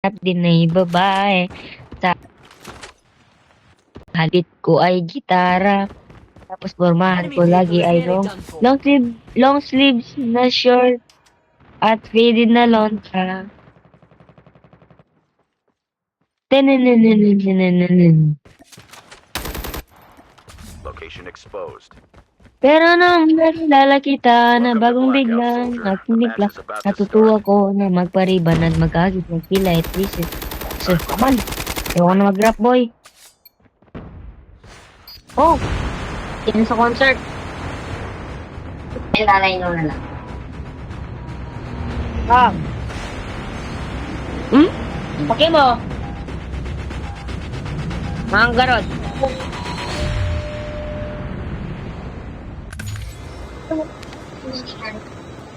At din ay babae. Sa halit ko ay gitara. Tapos pormahan Enemy ko vehicle lagi is ay nearly done for. long sleeves na short at faded na lontra. Tenenenenenenenen. Location exposed. Pero nung nakilala kita na Welcome to bagong Blackout, biglang soldier. The nagtimpla, match is about to natutuwa start. ko na magpariban at magkagit ng kilay at pieces. So, kaman, ayaw na mag-rap boy. Oh, yan sa concert. Ay, lalay na lang. Ah. Hmm? Paki mo. Mga garot.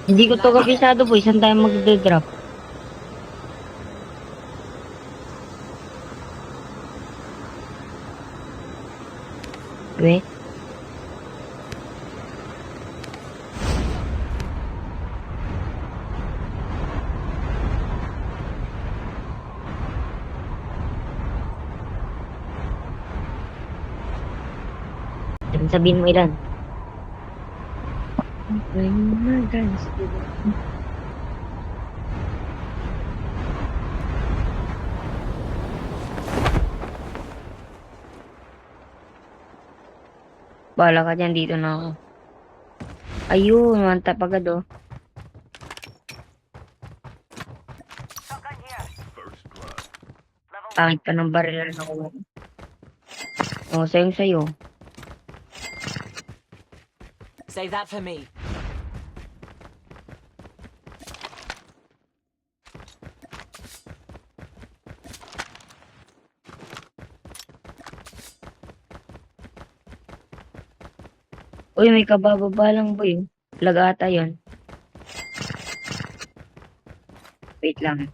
Hindi ko to kabisado boy. Saan tayo mag-drop? Wait. Sabihin mo ilan. Bala ka dyan, dito na ako. Ayun, mantap agad oh. Pangit ka ng baril na ako. Oh, sa'yo. Save that for me. Uy, may kabababa lang boy. Lag ata yun. Wait lang.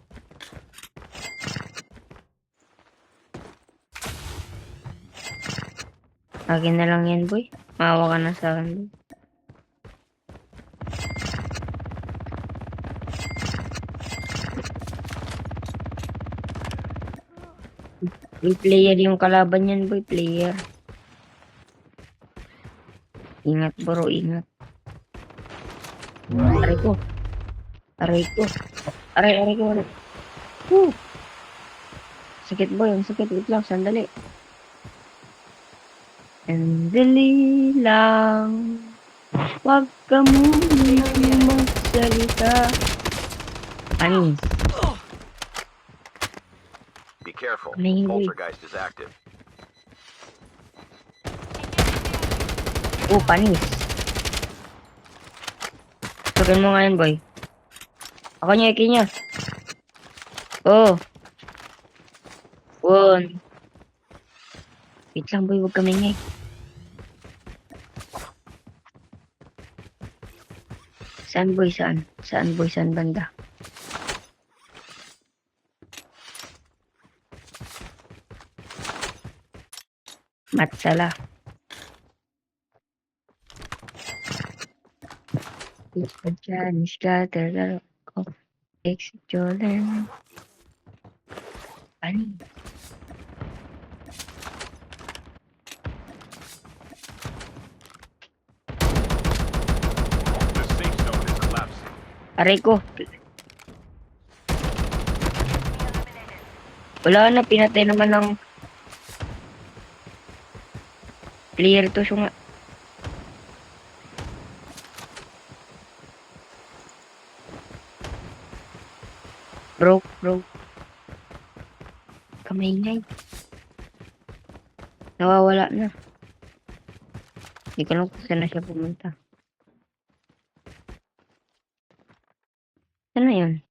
Akin na lang yan boy. Maawa ka na sa akin boy. Boy, player yung kalaban yan boy. Player. Ingat bro, ingat. Aray ko. Aray ko. Aray ko. Woo! Sakit boy, ang sakit. Wait lang, sandali. Sandali lang. Huwag ka munang magsalita. Anis. Be careful. Amazing. Poltergeist is active. Oh, panis. Tugan mo ngayon, boy. Ako niya, ikinya. Oh. One. Wait lang, boy. Huwag kami ngay. Saan, boy? Saan? Saan, boy? Saan banda? Matsala. It's a Chinese scatter of exit Jordan. Panis. The safe zone is collapsing. Aray ko. Wala na, pinatay naman ng player to siya nga. Broke. Kamay ngay. Nawawala na. Hindi ko lang kung saan na siya pumunta. Saan na yun?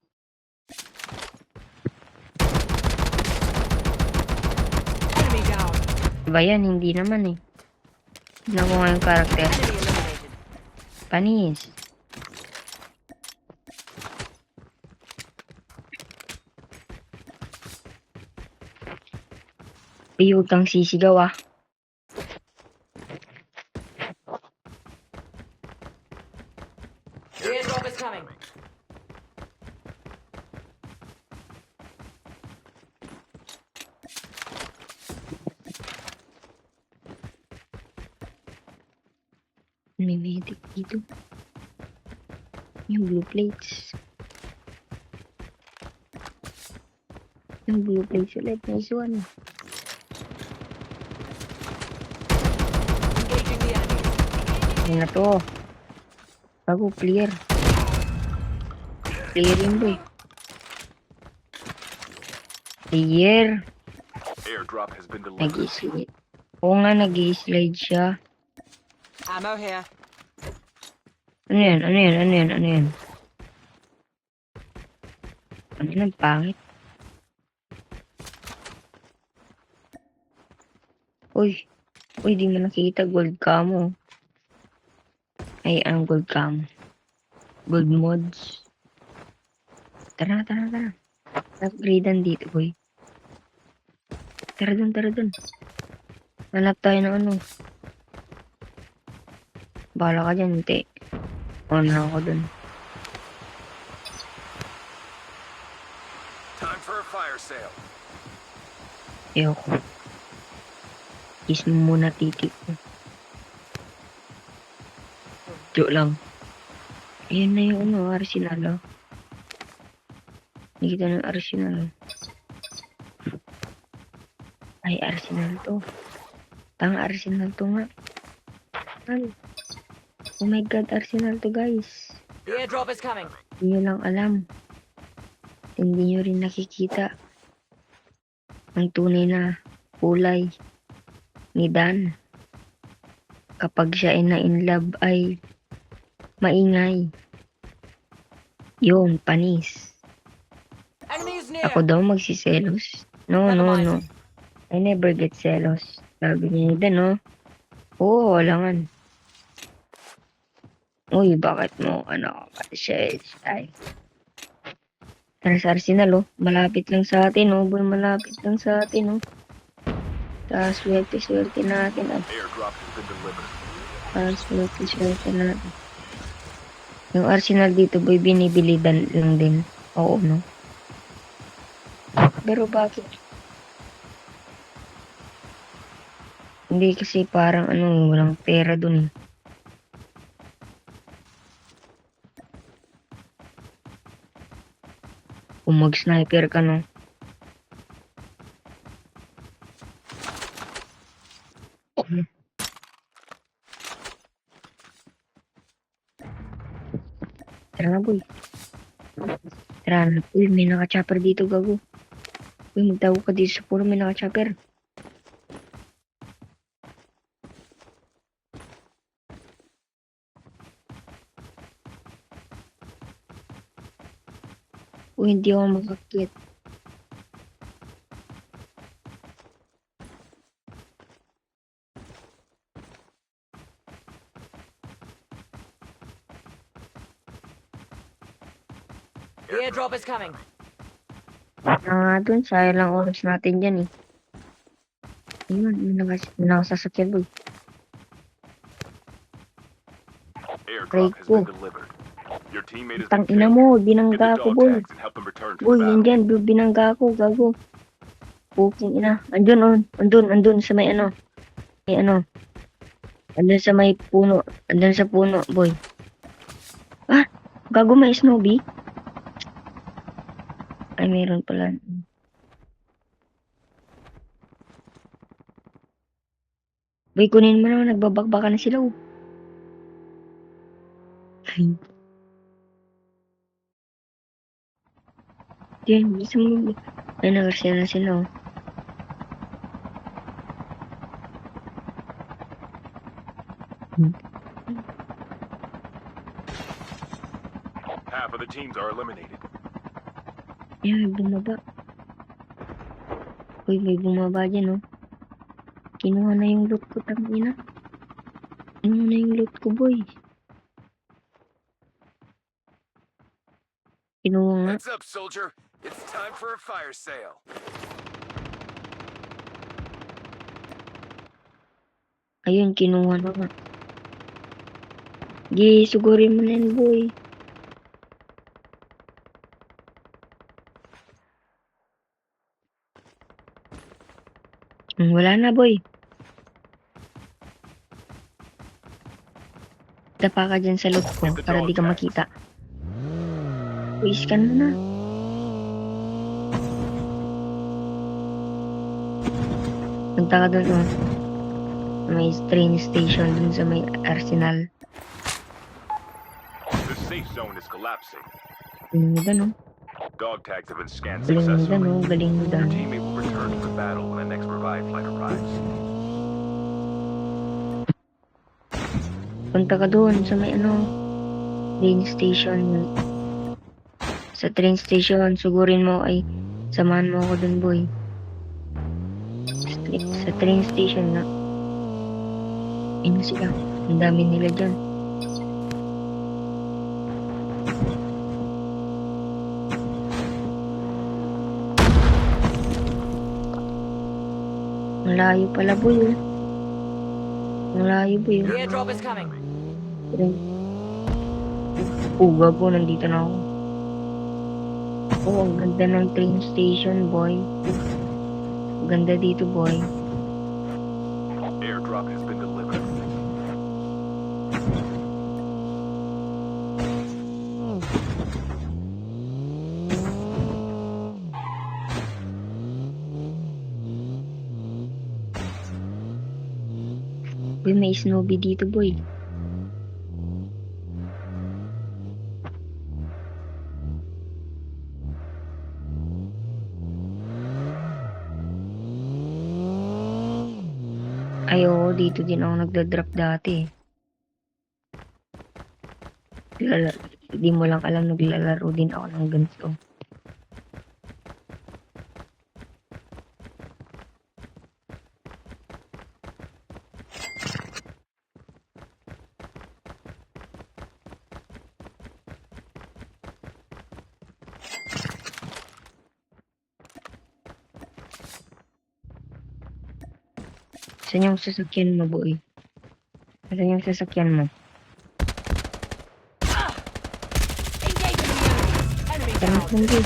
Enemy down. Diba yan? Hindi naman eh. Tignan ko nga yung karakter. Enemy eliminated. Panis. Piyutang sisigaw ah. Airdrop is coming. May medic dito. Yung blue plates. Yung blue plates ulit. Nice one. Engaging the enemies. Ano na to? Bago, clear. Clearing boy. Clear. Airdrop has been delivered. Nag-i-slide. Oo nga, nag-i-slide siya. Ammo here. Ano yan? Ano yan? Ano yan? Ano yan? Ano yan? Pangit. Uy. Uy, di mo nakita. Gold camo. Ay, ang gold camo. Gold mods. Tara, tara, tara. Upgradean dito, boy. Tara dun, tara dun. Hanap tayo ng ano. Bahala ka dyan, hindi. On na ako dun. Time for a fire sale. Ayoko. Kiss mo muna titi ko. Joke lang. Ayan na yung ano, arsenal, oh. Nakita ng arsenal. Ay, arsenal to. Tanga, arsenal to nga. Ay. Oh my god, arsenal to, guys. The airdrop is coming. Hindi nyo lang alam. Hindi nyo rin nakikita ang tunay na kulay ni Dan. Kapag siya ay na-inlove ay maingay. Yun, panis. Enemies near. Ako daw magsiselos. No, no, no. I never get selos. Sabi niya Dan, no? Oo, walangan. Uy, bakit mo, ano, siya, ay. Tara sa Arsenal, oh. Malapit lang sa atin, oh. Boy, malapit lang sa atin, oh. Swerte natin, ah. Airdrop has been delivered. Swerte natin. Yung Arsenal dito, boy, binibili lang din. Oo, no? Pero bakit? Hindi kasi parang, ano, walang pera dun, eh. Kung mag-sniper ka, no? Tara na, boy. Tara na. Uy, may naka-chopper dito, gago. Uy, magtawag ka dito sa puro may naka-chopper. Uy, hindi ako makakit. The airdrop is coming. Nga dun, sayang lang oras natin dyan, eh. Ayun, may nakasasakyan, boy. Airdrop has ko. been delivered. Your teammate has Tang been ina killed. mo, Get the binangga ko, dog boy. tags and help them return to Boy, the yan battle. dyan, binangga ko, gago. Puking ina. Andun, oh. Andun sa may ano. May ano. Andun sa may puno. Andun sa puno, boy. Ah, gago, may snowbee. Ay, meron pala. Boy, kunin mo na, nagbabakbaka na sila, oh. Diyan, bisa mo. Ay, nagarsiya na sila, oh. Half of the teams are eliminated. Yan, may bumaba. Uy, may bumaba dyan, oh. Kinuha na yung loot ko, tangina. Kinuha na yung loot ko, boy. Kinuha nga. Heads up, soldier. It's time for a fire sale. Ayun, kinuha na nga. Gi, sugurin mo na yan, boy. Wala na, boy. Dapa ka dyan sa loot ko para di ka makita. Uy, scan mo na. Punta ka dun, oh. May train station dun sa may arsenal. The safe zone is collapsing. Galing mo dun, oh. Dog tags have been scanned Galing mo dun, successfully. oh. Galing mo Your dun. teammate will return to the battle when the next revived flight arrives. Punta ka dun sa may ano, train station. Sa train station, sugurin mo ay samahan mo ako dun, boy. Sa train station na. Ayun sila. Ang dami nila dyan. Malayo pala, boy. Oh. Malayo, boy. The Oh. airdrop is coming. Gago, nandito na ako. Oh, ang ganda ng train station, boy. Ang ganda dito, boy. Airdrop has been delivered. Boy, may Snowy dito, boy. Ay, oo, dito din ako nagda-drop dati. Hindi mo lang alam, naglalaro din ako ng ganito. Saan yung sasakyan mo, boy? Saan yung sasakyan mo? Engaging the enemy. Enemy Tara, down. hindi.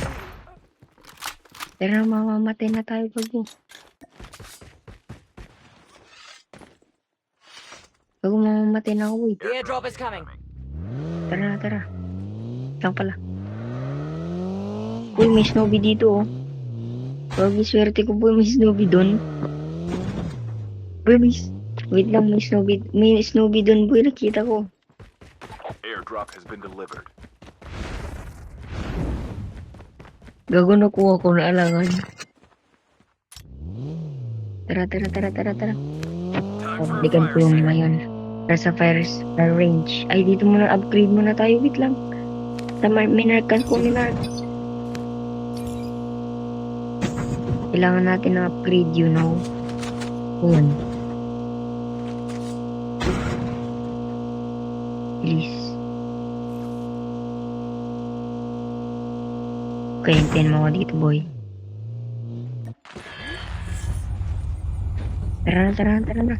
Tara, mamamatay na tayo, bago. Bago mamamatay na ako, boy. The airdrop is coming. Tara, tara. Lang pala. Uy, may Snowy dito, oh. Bago, swerte ko, boy, may Snowy doon. Boy, wait lang, may Snowy doon, boy, nakita ko. Airdrop has been delivered. Gago, nakuha ko na alangan. Tara. Time for a Balikan ko fire yung sale. ngayon. Tara sa fire range. Ay, dito muna, upgrade muna tayo. Wait lang. Minarkan ko ni Nark. Kailangan natin ng upgrade, you know. Yun. Please. Okay, hintayin mo ako dito, boy. Tara na.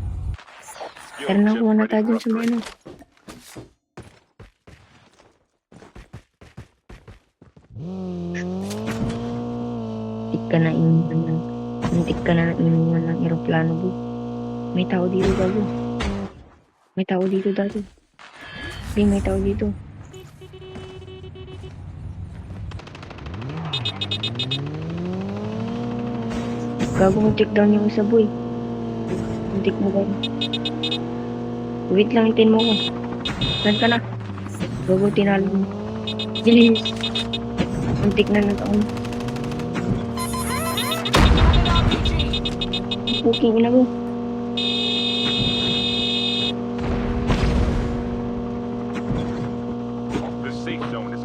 Skill Tara na, chip kuha na ready tayo for dun sa may upgrade. ano. Muntik ka na iniwan ng eroplano, boy. May tao dito, gago. May tao dito, dati. Hindi, may tao dito. Gago, muntik down yung isa, boy. Muntik mo, gago. Wait lang, hintayin mo ko. Saan ka na? Gago, tinalo mo. Bilis. Muntik na taon. Puking ina mo. The safe zone is.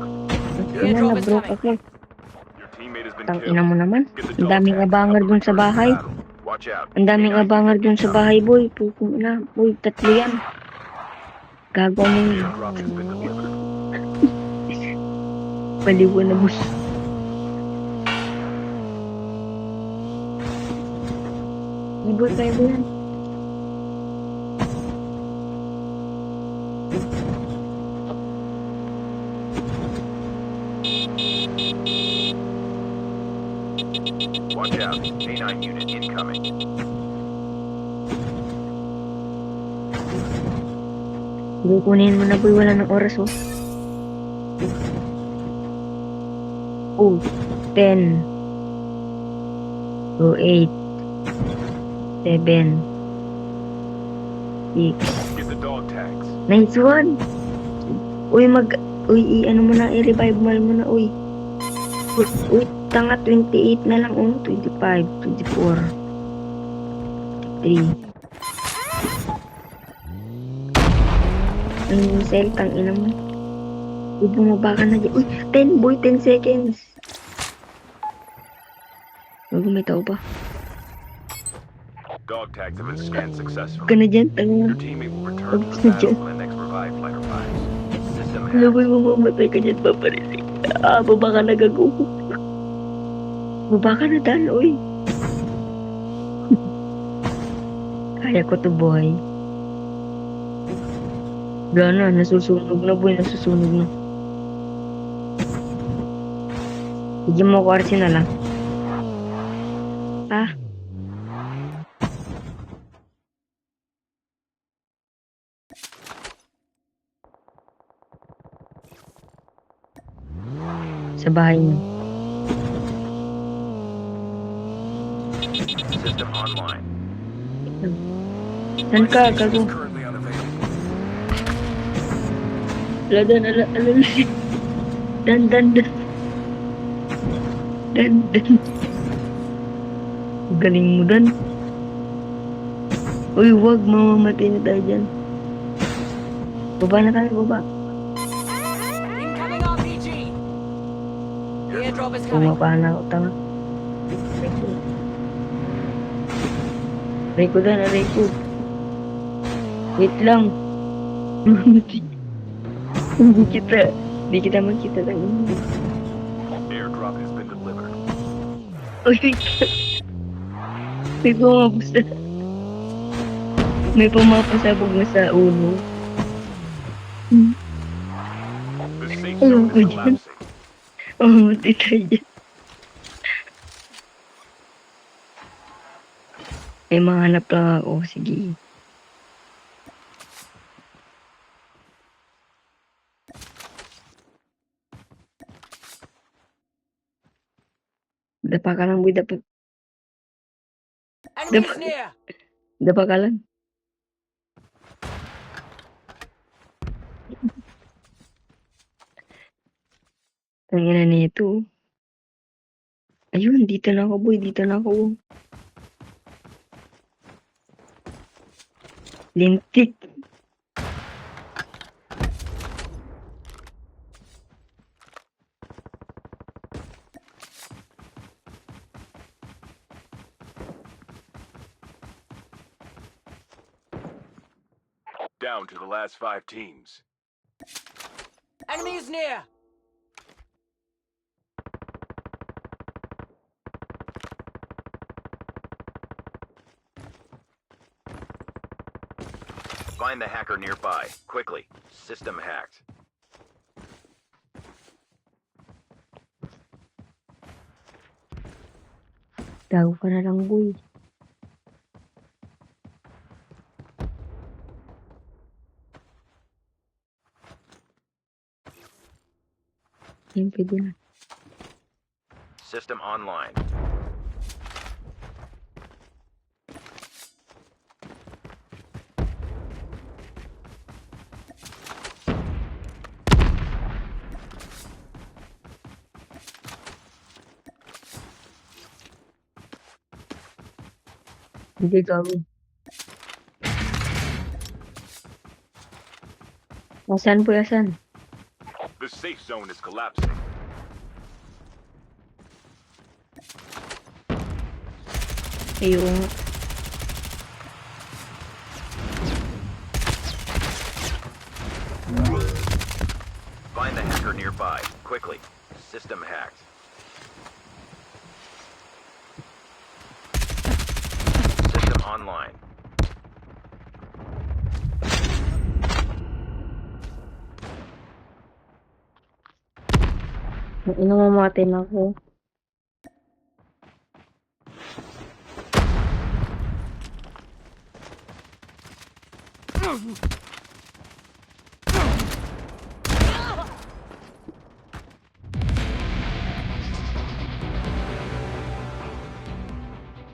Ina, na-broke ako. Your teammate has been Tang killed. ina mo naman. Get the Ang dog daming tags abangar and dun sa return to the bahay. battle. Watch out. Ang daming K9 abangar unit dun sa incoming. bahay, boy. Puking ina. Boy, tatlo yan. Gago mo yun. Airdrop has been delivered. Baliwan na, boss. Boy, kaya ba yan? Watch out. K9 unit incoming. Sige, kunin mo na boy. Wala ng oras oh. Oh, 10. Oh, 8. 7. 6. Get the dog tags. Nice one. Uy, ano mo na, i-revive mo na, uy. Uy, tanga, 28 na lang, oh. 25, 24, 23. Ang cell, tang ina mo. Uy, bumaba ka na dyan. Uy, 10 boy, 10 seconds. Uy, may tao pa. Dog tags have been scanned Huwag successfully. ka na dyan, tanga. Your teammate will return to Huwag the ka dyan. battle when the next revived fighter arrives. System Alam mo, hacked. mamamatay ka dyan, paparinig. Baba ka na, gago. Baba ka na, Dan, uy. Kaya ko to, boy. Wala na, nasusunog na, boy. Nasusunog na. Bigyan mo ko Arsenal, ah. Ah. Sa bahay niyo. System online. Saan ka, gago? Currently unavailable. Ala, Dan, ala. Dan. Galing mo, Dan. Uy, wag, mamamatay na tayo dyan. Baba na tayo, baba. Incoming RPG. The airdrop is coming. Bumaba na ako, tanga. Aray ko, Dan, aray ko. Wait lang. Hindi kita makita lang. Airdrop has been delivered. Uy, may pumapasa. May pumapasabog na sa ulo. The safe Alam zone ko is dyan. collapsing. Mamamatay tayo dyan. May mahanap lang ako. Sige. Dapa ka lang, boy. Enemies near. Dapa ka lang. Ang ina nito. Ayun, dito na ako, boy. Dito na ako. Lintik. Down to the last 5 teams. Enemies near. Find the hacker nearby. Quickly. System hacked. Daw ka na lang, boy. Ayun, pwede na. System online. Hindi gago. Asan, boy? Asan? The safe zone is collapsing. Ayun. Find the hacker nearby. Quickly. System hacked. System online. Ina, mamatay na ako.